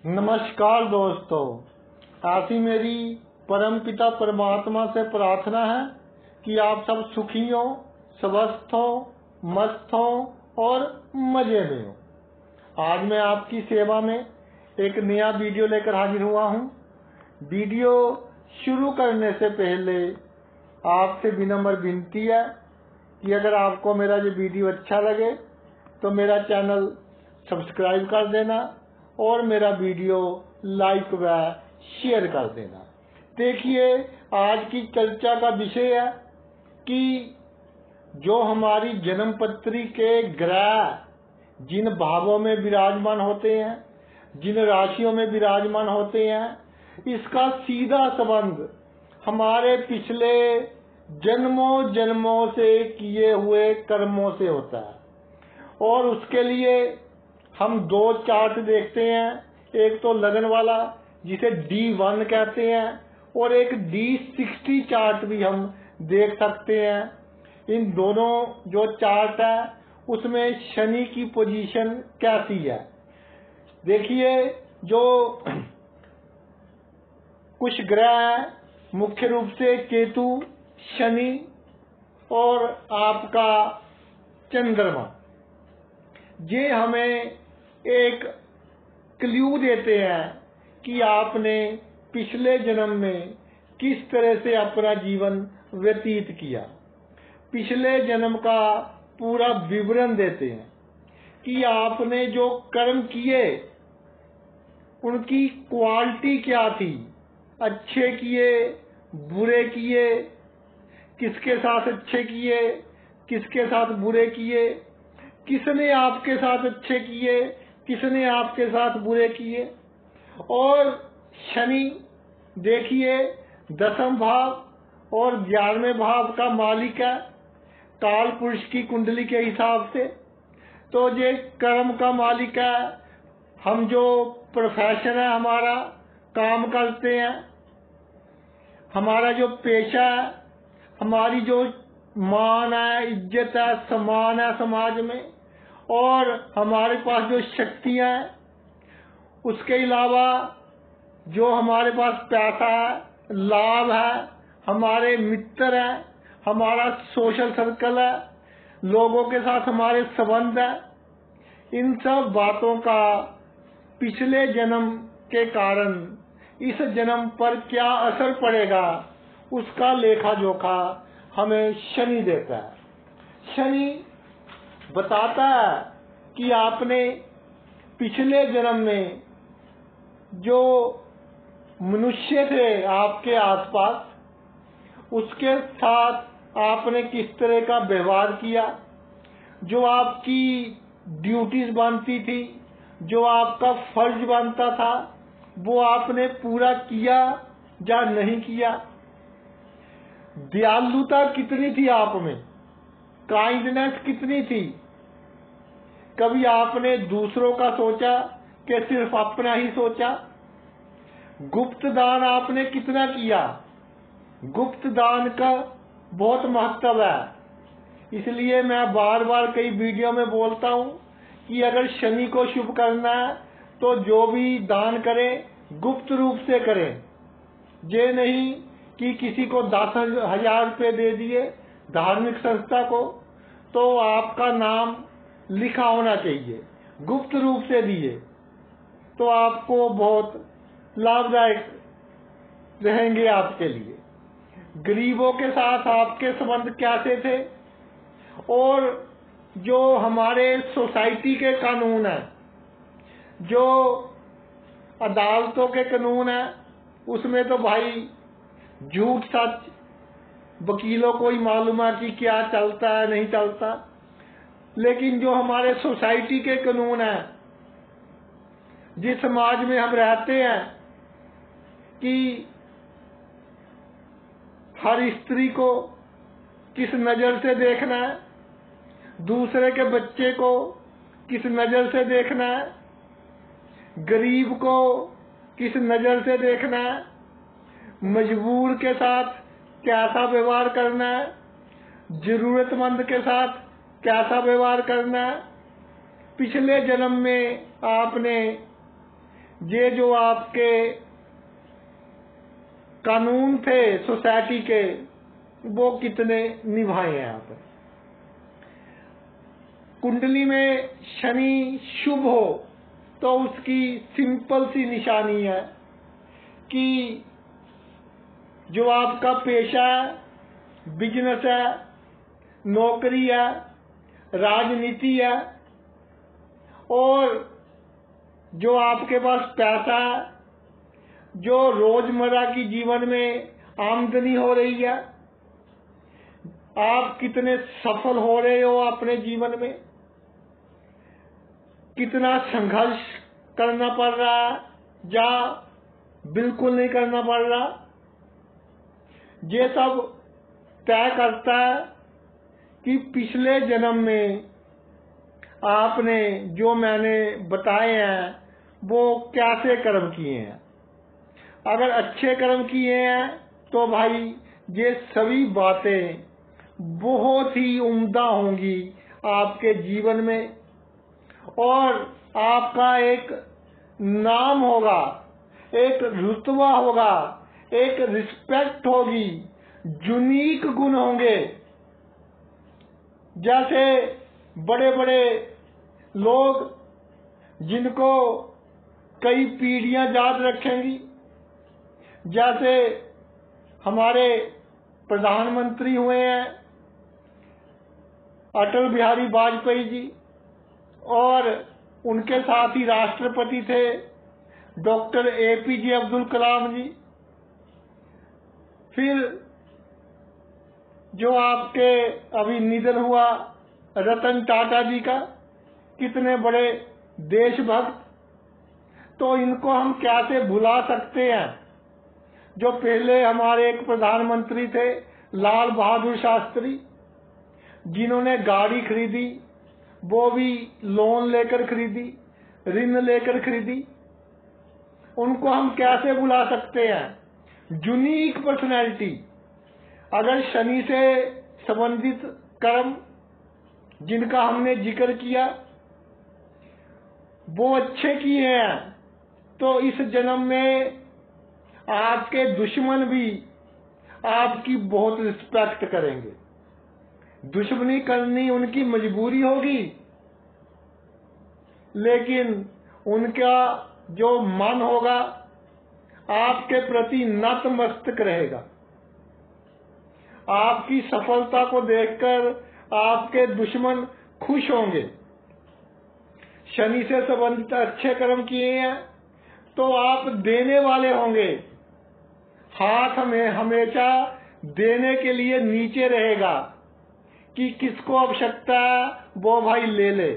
नमस्कार दोस्तों, ऐसी मेरी परमपिता परमात्मा से प्रार्थना है कि आप सब सुखी हो, स्वस्थ हो, मस्त हो और मजे में हो। आज मैं आपकी सेवा में एक नया वीडियो लेकर हाजिर हुआ हूँ। वीडियो शुरू करने से पहले आपसे विनम्र विनती है कि अगर आपको मेरा ये वीडियो अच्छा लगे तो मेरा चैनल सब्सक्राइब कर देना और मेरा वीडियो लाइक व शेयर कर देना। देखिए, आज की चर्चा का विषय है कि जो हमारी जन्मपत्री के ग्रह जिन भावों में विराजमान होते हैं, जिन राशियों में विराजमान होते हैं, इसका सीधा संबंध हमारे पिछले जन्मों जन्मों से किए हुए कर्मों से होता है। और उसके लिए हम दो चार्ट देखते हैं, एक तो लगन वाला जिसे D1 कहते हैं और एक D60 चार्ट भी हम देख सकते हैं। इन दोनों जो चार्ट है उसमें शनि की पोजीशन कैसी है। देखिए, जो कुछ ग्रह हैं, मुख्य रूप से केतु, शनि और आपका चंद्रमा, ये हमें एक क्लू देते हैं कि आपने पिछले जन्म में किस तरह से अपना जीवन व्यतीत किया। पिछले जन्म का पूरा विवरण देते हैं कि आपने जो कर्म किए उनकी क्वालिटी क्या थी, अच्छे किए, बुरे किए, किसके साथ अच्छे किए, किसके साथ बुरे किए, किसने आपके साथ अच्छे किए, किसने आपके साथ बुरे किए। और शनि देखिए 10वें भाव और 11वें भाव का मालिक है काल पुरुष की कुंडली के हिसाब से। तो ये कर्म का मालिक है। हम जो प्रोफेशन है, हमारा काम करते हैं, हमारा जो पेशा है, हमारी जो मान है, इज्जत है, सम्मान है समाज में, और हमारे पास जो शक्तियां हैं, उसके अलावा जो हमारे पास पैसा है, लाभ है, हमारे मित्र हैं, हमारा सोशल सर्कल है, लोगों के साथ हमारे संबंध है, इन सब बातों का पिछले जन्म के कारण इस जन्म पर क्या असर पड़ेगा, उसका लेखा जोखा हमें शनि देता है। शनि बताता है कि आपने पिछले जन्म में जो मनुष्य थे आपके आसपास, उसके साथ आपने किस तरह का व्यवहार किया, जो आपकी ड्यूटीज बनती थी, जो आपका फर्ज बनता था, वो आपने पूरा किया या नहीं किया। दयालुता कितनी थी आप में, काइंडनेस कितनी थी। कभी आपने दूसरों का सोचा कि सिर्फ अपना ही सोचा। गुप्त दान आपने कितना किया। गुप्त दान का बहुत महत्व है। इसलिए मैं बार बार कई वीडियो में बोलता हूँ कि अगर शनि को शुभ करना है तो जो भी दान करें गुप्त रूप से करें। ये नहीं कि किसी को 10,000 रुपये दे दिए धार्मिक संस्था को, तो आपका नाम लिखा होना चाहिए। गुप्त रूप से दिए तो आपको बहुत लाभदायक रहेंगे आपके लिए। गरीबों के साथ आपके संबंध कैसे थे, और जो हमारे सोसाइटी के कानून हैं, जो अदालतों के कानून हैं, उसमें तो भाई झूठ सच वकीलों को ही मालूम है कि क्या चलता है नहीं चलता। लेकिन जो हमारे सोसाइटी के कानून हैं, जिस समाज में हम रहते हैं, कि हर स्त्री को किस नजर से देखना है, दूसरे के बच्चे को किस नजर से देखना है, गरीब को किस नजर से देखना है, मजबूर के साथ कैसा व्यवहार करना है, जरूरतमंद के साथ कैसा व्यवहार करना है। पिछले जन्म में आपने ये जो आपके कानून थे सोसाइटी के, वो कितने निभाए हैं आप। कुंडली में शनि शुभ हो तो उसकी सिंपल सी निशानी है कि जो आपका पेशा है, बिजनेस है, नौकरी है, राजनीति है, और जो आपके पास पैसा है, जो रोजमर्रा की जीवन में आमदनी हो रही है, आप कितने सफल हो रहे हो अपने जीवन में, कितना संघर्ष करना पड़ रहा है या बिल्कुल नहीं करना पड़ रहा, ये सब तय करता है कि पिछले जन्म में आपने जो मैंने बताए हैं वो कैसे कर्म किए हैं। अगर अच्छे कर्म किए हैं तो भाई ये सभी बातें बहुत ही उम्दा होंगी आपके जीवन में, और आपका एक नाम होगा, एक रुतबा होगा, एक रिस्पेक्ट होगी, यूनिक गुण होंगे। जैसे बड़े बड़े लोग जिनको कई पीढ़ियां याद रखेंगी, जैसे हमारे प्रधानमंत्री हुए हैं अटल बिहारी वाजपेयी जी, और उनके साथ ही राष्ट्रपति थे डॉक्टर APJ अब्दुल कलाम जी। फिर जो आपके अभी निधन हुआ रतन टाटा जी का, कितने बड़े देशभक्त, तो इनको हम कैसे भुला सकते हैं। जो पहले हमारे एक प्रधानमंत्री थे लाल बहादुर शास्त्री, जिन्होंने गाड़ी खरीदी वो भी लोन लेकर खरीदी, ऋण लेकर खरीदी, उनको हम कैसे भुला सकते हैं। Unique personality. अगर शनि से संबंधित कर्म जिनका हमने जिक्र किया वो अच्छे किए हैं तो इस जन्म में आपके दुश्मन भी आपकी बहुत रिस्पेक्ट करेंगे। दुश्मनी करनी उनकी मजबूरी होगी, लेकिन उनका जो मन होगा आपके प्रति नतमस्तक रहेगा। आपकी सफलता को देखकर आपके दुश्मन खुश होंगे। शनि से संबंधित अच्छे कर्म किए हैं तो आप देने वाले होंगे। हाथ में हमेशा देने के लिए नीचे रहेगा कि किसको आवश्यकता है वो भाई ले ले,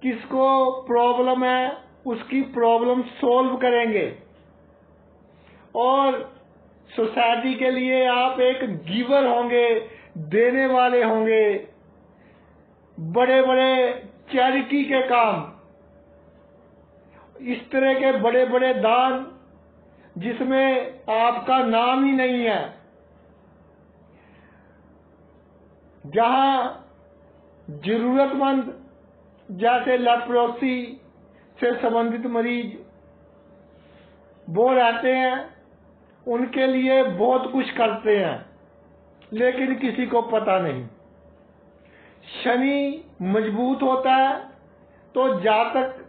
किसको प्रॉब्लम है उसकी प्रॉब्लम सॉल्व करेंगे, और सोसाइटी के लिए आप एक गिवर होंगे, देने वाले होंगे। बड़े बड़े चैरिटी के काम, इस तरह के बड़े बड़े दान जिसमें आपका नाम ही नहीं है, जहां जरूरतमंद जैसे लेप्रोसी से संबंधित मरीज वो रहते हैं, उनके लिए बहुत कुछ करते हैं लेकिन किसी को पता नहीं। शनि मजबूत होता है तो जातक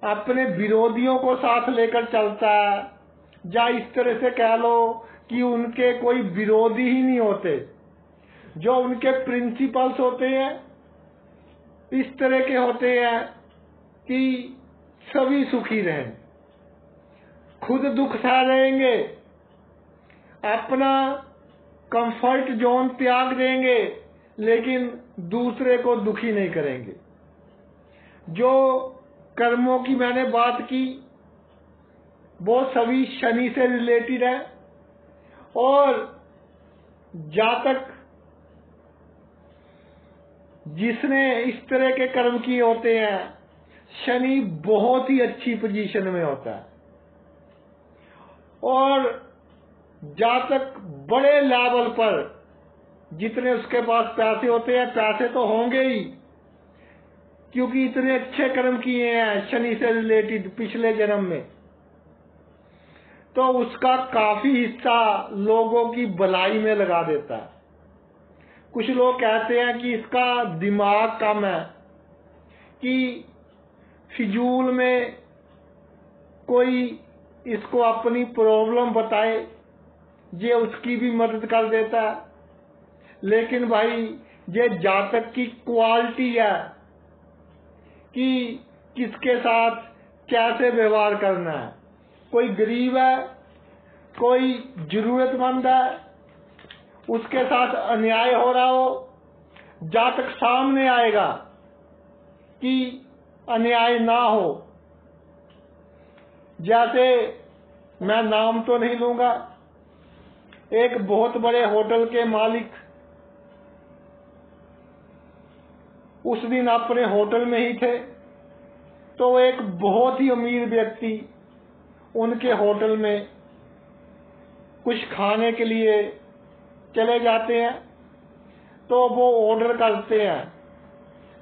अपने विरोधियों को साथ लेकर चलता है, या इस तरह से कह लो कि उनके कोई विरोधी ही नहीं होते। जो उनके प्रिंसिपल्स होते हैं इस तरह के होते हैं कि सभी सुखी रहें, खुद दुख सह रहेंगे, अपना कंफर्ट जोन त्याग देंगे लेकिन दूसरे को दुखी नहीं करेंगे। जो कर्मों की मैंने बात की वो सभी शनि से रिलेटेड है, और जातक जिसने इस तरह के कर्म किए होते हैं शनि बहुत ही अच्छी पोजीशन में होता है, और जातक बड़े लेवल पर जितने उसके पास पैसे होते हैं, पैसे तो होंगे ही, क्योंकि इतने अच्छे कर्म किए हैं शनि से रिलेटेड पिछले जन्म में, तो उसका काफी हिस्सा लोगों की भलाई में लगा देता है। कुछ लोग कहते हैं कि इसका दिमाग कम है, कि फिजूल में कोई इसको अपनी प्रॉब्लम बताए, ये उसकी भी मदद कर देता है। लेकिन भाई ये जातक की क्वालिटी है कि किसके साथ कैसे व्यवहार करना है। कोई गरीब है, कोई जरूरतमंद है, उसके साथ अन्याय हो रहा हो, जातक सामने आएगा कि अन्याय ना हो। जैसे मैं नाम तो नहीं लूंगा, एक बहुत बड़े होटल के मालिक उस दिन अपने होटल में ही थे, तो एक बहुत ही अमीर व्यक्ति उनके होटल में कुछ खाने के लिए चले जाते हैं, तो वो ऑर्डर करते हैं,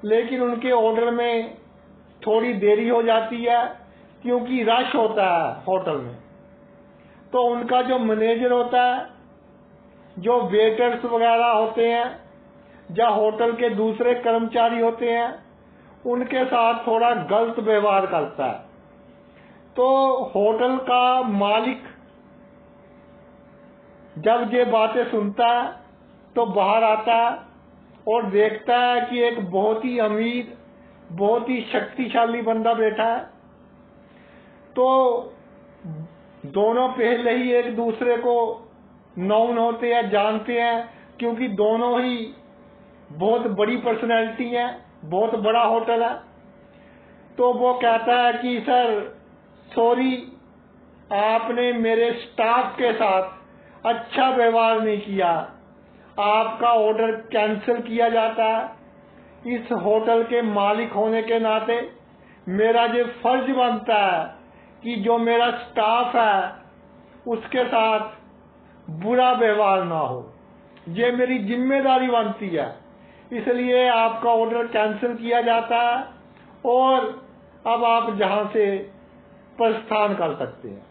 लेकिन उनके ऑर्डर में थोड़ी देरी हो जाती है क्योंकि रश होता है होटल में। तो उनका जो मैनेजर होता है, जो वेटर्स वगैरह होते हैं, या होटल के दूसरे कर्मचारी होते हैं, उनके साथ थोड़ा गलत व्यवहार करता है। तो होटल का मालिक जब ये बातें सुनता है तो बाहर आता है और देखता है कि एक बहुत ही अमीर, बहुत ही शक्तिशाली बंदा बैठा है। तो दोनों पहले ही एक दूसरे को नॉन होते हैं, जानते हैं, क्योंकि दोनों ही बहुत बड़ी पर्सनैलिटी है, बहुत बड़ा होटल है। तो वो कहता है कि सर सॉरी, आपने मेरे स्टाफ के साथ अच्छा व्यवहार नहीं किया, आपका ऑर्डर कैंसिल किया जाता है। इस होटल के मालिक होने के नाते मेरा ये फर्ज बनता है कि जो मेरा स्टाफ है उसके साथ बुरा व्यवहार ना हो, ये मेरी जिम्मेदारी बनती है। इसलिए आपका ऑर्डर कैंसिल किया जाता है और अब आप जहां से प्रस्थान कर सकते हैं।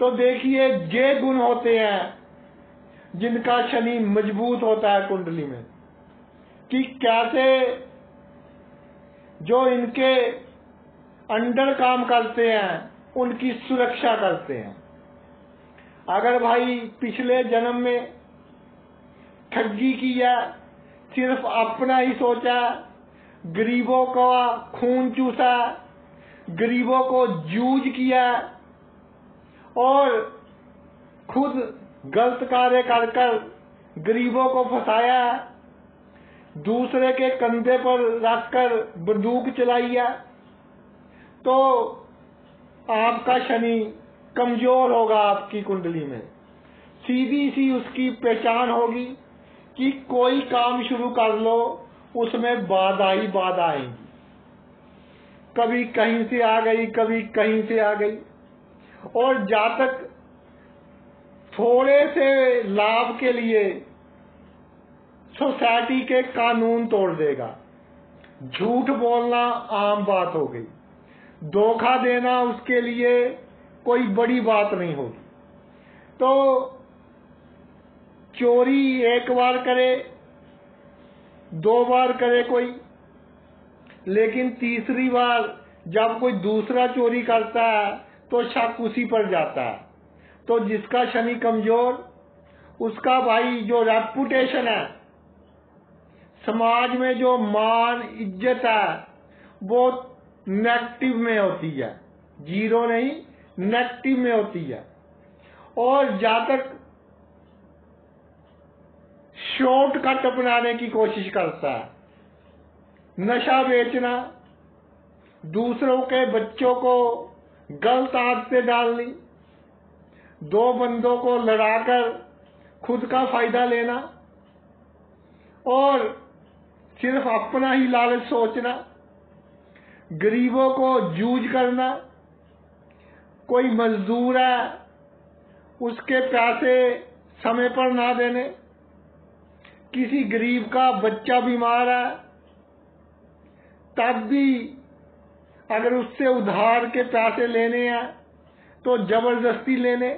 तो देखिए, ये गुण होते हैं जिनका शनि मजबूत होता है कुंडली में, कि कैसे जो इनके अंडर काम करते हैं उनकी सुरक्षा करते हैं। अगर भाई पिछले जन्म में ठगी किया, सिर्फ अपना ही सोचा, गरीबों का खून चूसा, गरीबों को जूझ किया और खुद गलत कार्य कर गरीबों को फंसाया, दूसरे के कंधे पर रखकर बंदूक चलाइया, तो आपका शनि कमजोर होगा। आपकी कुंडली में सीधी सी उसकी पहचान होगी कि कोई काम शुरू कर लो, उसमें बाधा ही बाधा आएंगी, कभी कहीं से आ गई, कभी कहीं से आ गई। और जातक थोड़े से लाभ के लिए सोसाइटी के कानून तोड़ देगा। झूठ बोलना आम बात हो गई, धोखा देना उसके लिए कोई बड़ी बात नहीं होगी। तो चोरी एक बार करे, दो बार करे कोई, लेकिन तीसरी बार जब कोई दूसरा चोरी करता है तो शक उसी पर जाता है। तो जिसका शनि कमजोर, उसका भाई जो रेपुटेशन है, समाज में जो मान इज्जत है, वो नेगेटिव में होती है, जीरो नहीं नेगेटिव में होती है। और जातक शॉर्टकट अपनाने की कोशिश करता है, नशा बेचना, दूसरों के बच्चों को गलत आदतें डालनी, दो बंदों को लड़ाकर खुद का फायदा लेना और सिर्फ अपना ही लालच सोचना, गरीबों को जूझ करना। कोई मजदूर है, उसके पैसे समय पर ना देने, किसी गरीब का बच्चा बीमार है तब भी अगर उससे उधार के पैसे लेने हैं तो जबरदस्ती लेने,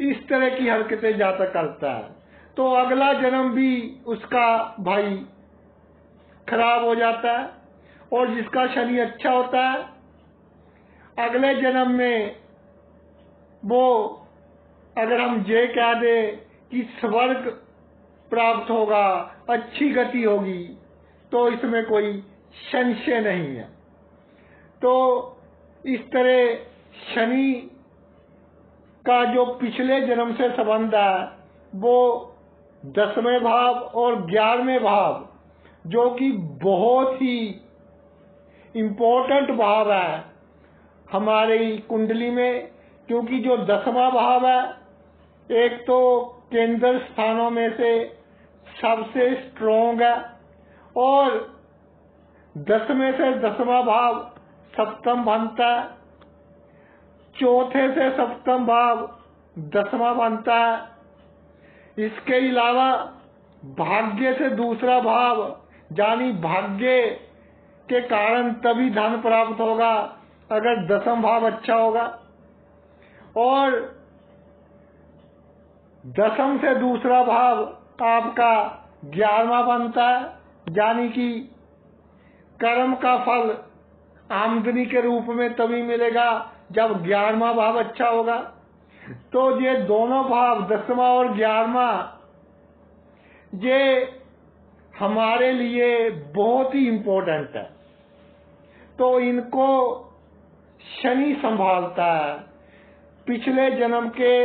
इस तरह की हरकतें जातक करता है तो अगला जन्म भी उसका भाई खराब हो जाता है। और जिसका शनि अच्छा होता है अगले जन्म में वो, अगर हम ये कह दें कि स्वर्ग प्राप्त होगा, अच्छी गति होगी, तो इसमें कोई संशय नहीं है। तो इस तरह शनि का जो पिछले जन्म से संबंध है वो 10वें भाव और 11वें भाव, जो कि बहुत ही इम्पोर्टेंट भाव है हमारी कुंडली में, क्योंकि जो 10वां भाव है एक तो केंद्र स्थानों में से सबसे स्ट्रोंग है, और 10वें से 10वां भाव सप्तम बनता है, चौथे से सप्तम भाव 10वां बनता है। इसके अलावा भाग्य से दूसरा भाव, यानी भाग्य के कारण तभी धन प्राप्त होगा अगर 10वां भाव अच्छा होगा, और 10th से दूसरा भाव आपका 11वां बनता है, यानी कि कर्म का फल आमदनी के रूप में तभी मिलेगा जब 11वां भाव अच्छा होगा। तो ये दोनों भाव 10वां और 11वां ये हमारे लिए बहुत ही इम्पोर्टेंट है, तो इनको शनि संभालता है। पिछले जन्म के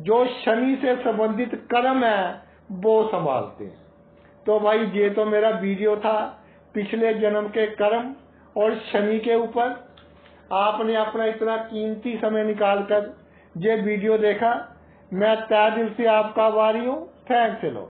जो शनि से संबंधित कर्म है वो संभालते हैं। तो भाई ये तो मेरा वीडियो था पिछले जन्म के कर्म और शनि के ऊपर। आपने अपना इतना कीमती समय निकालकर ये वीडियो देखा, मैं तहे दिल से आपका आभारी हूँ। थैंक्स।